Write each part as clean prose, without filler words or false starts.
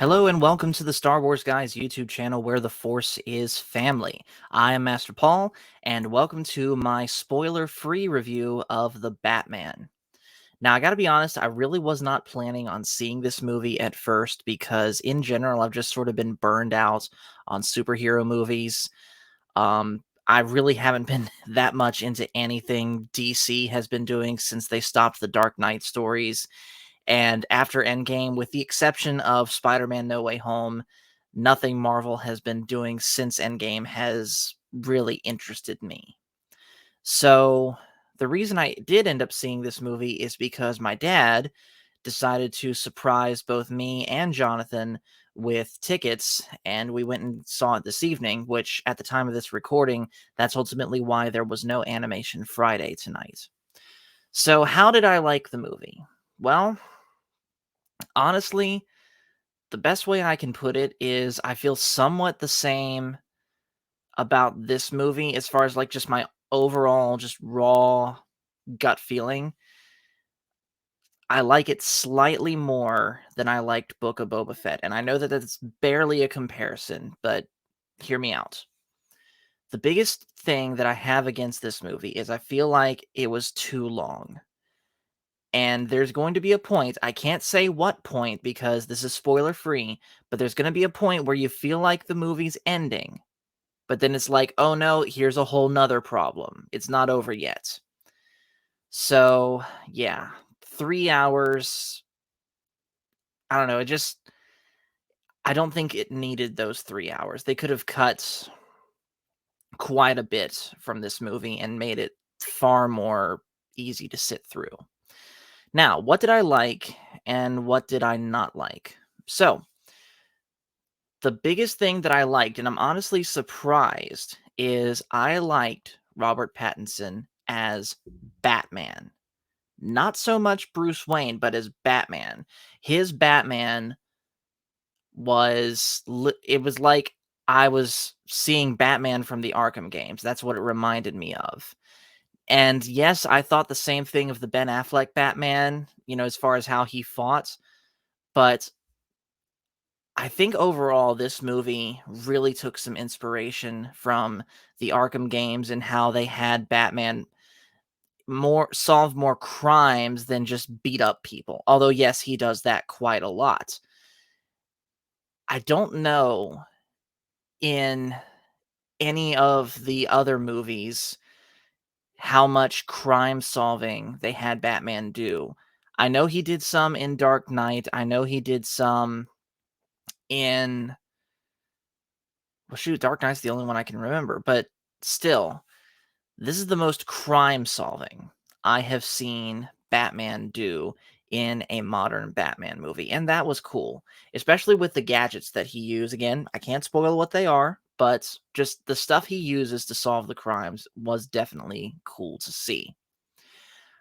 Hello and welcome to the Star Wars Guys YouTube channel where the Force is family. I am Master Paul, and welcome to my spoiler-free review of The Batman. Now, I gotta be honest, I really was not planning on seeing this movie at first because, in general, I've just sort of been burned out on superhero movies. I really haven't been that much into anything DC has been doing since they stopped the Dark Knight stories. And after Endgame, with the exception of Spider-Man: No Way Home, nothing Marvel has been doing since Endgame has really interested me. So, the reason I did end up seeing this movie is because my dad decided to surprise both me and Jonathan with tickets, and we went and saw it this evening, which at the time of this recording, that's ultimately why there was no Animation Friday tonight. So, how did I like the movie? Well, honestly, the best way I can put it is I feel somewhat the same about this movie as far as, like, just my overall, just raw gut feeling. I like it slightly more than I liked Book of Boba Fett, and I know that that's barely a comparison, but hear me out. The biggest thing that I have against this movie is I feel like it was too long. And there's going to be a point, I can't say what point because this is spoiler free, but there's going to be a point where you feel like the movie's ending, but then it's like, oh no, here's a whole nother problem. It's not over yet. So, yeah, 3 hours. I don't know. I don't think it needed those 3 hours. They could have cut quite a bit from this movie and made it far more easy to sit through. Now, what did I like and what did I not like? So, the biggest thing that I liked, and I'm honestly surprised, is I liked Robert Pattinson as Batman. Not so much Bruce Wayne, but as Batman. His Batman it was like I was seeing Batman from the Arkham games. That's what it reminded me of. And yes, I thought the same thing of the Ben Affleck Batman, as far as how he fought, but I think overall this movie really took some inspiration from the Arkham games and how they had Batman more solve more crimes than just beat up people. Although yes, he does that quite a lot. I don't know in any of the other movies how much crime solving they had Batman do. I know he did some in Dark Knight. I know he did some in well, shoot, Dark Knight's the only one I can remember, but still, this is the most crime solving I have seen Batman do in a modern Batman movie, and that was cool, especially with the gadgets that he used. Again, I can't spoil what they are, but just the stuff he uses to solve the crimes was definitely cool to see.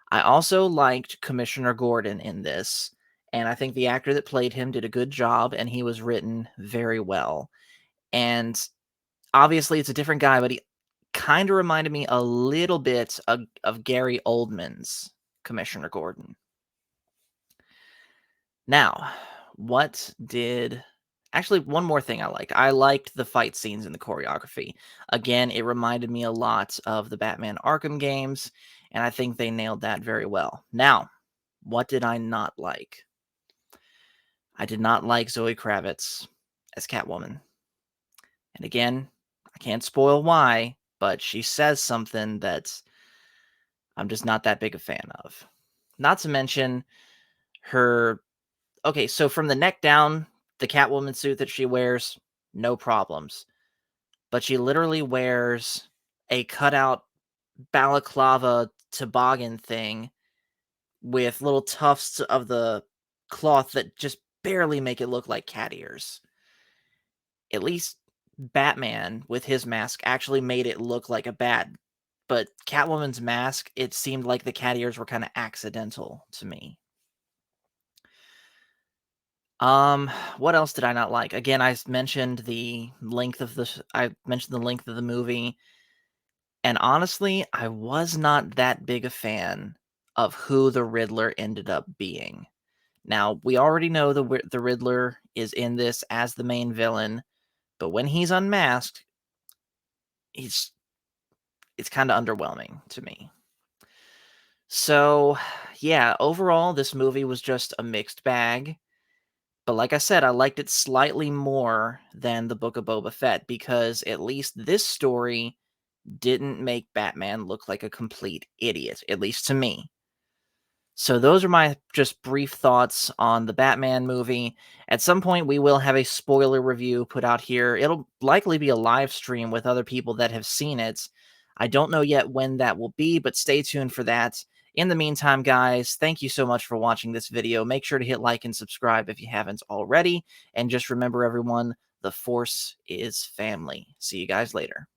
I also liked Commissioner Gordon in this, and I think the actor that played him did a good job, and he was written very well. And obviously, it's a different guy, but he kinda reminded me a little bit of Gary Oldman's Commissioner Gordon. Now, what did actually, one more thing I liked. I liked the fight scenes and the choreography. Again, it reminded me a lot of the Batman Arkham games, and I think they nailed that very well. Now, what did I not like? I did not like Zoe Kravitz as Catwoman. And again, I can't spoil why, but she says something that I'm just not that big a fan of. Not to mention her okay, so from the neck down, the Catwoman suit that she wears, no problems. But she literally wears a cutout balaclava toboggan thing with little tufts of the cloth that just barely make it look like cat ears. At least Batman with his mask actually made it look like a bat, but Catwoman's mask, it seemed like the cat ears were kinda accidental to me. What else did I not like? Again, mentioned the length of I mentioned the length of the movie, and honestly, I was not that big a fan of who the Riddler ended up being. Now, we already know the Riddler is in this as the main villain, but when he's unmasked, he's it's kinda underwhelming to me. So, yeah, overall, this movie was just a mixed bag. But like I said, I liked it slightly more than the Book of Boba Fett because at least this story didn't make Batman look like a complete idiot, at least to me. So those are my just brief thoughts on the Batman movie. At some point, we will have a spoiler review put out here. It'll likely be a live stream with other people that have seen it. I don't know yet when that will be, but stay tuned for that. In the meantime, guys, thank you so much for watching this video. Make sure to hit like and subscribe if you haven't already. And just remember, everyone, the Force is family. See you guys later.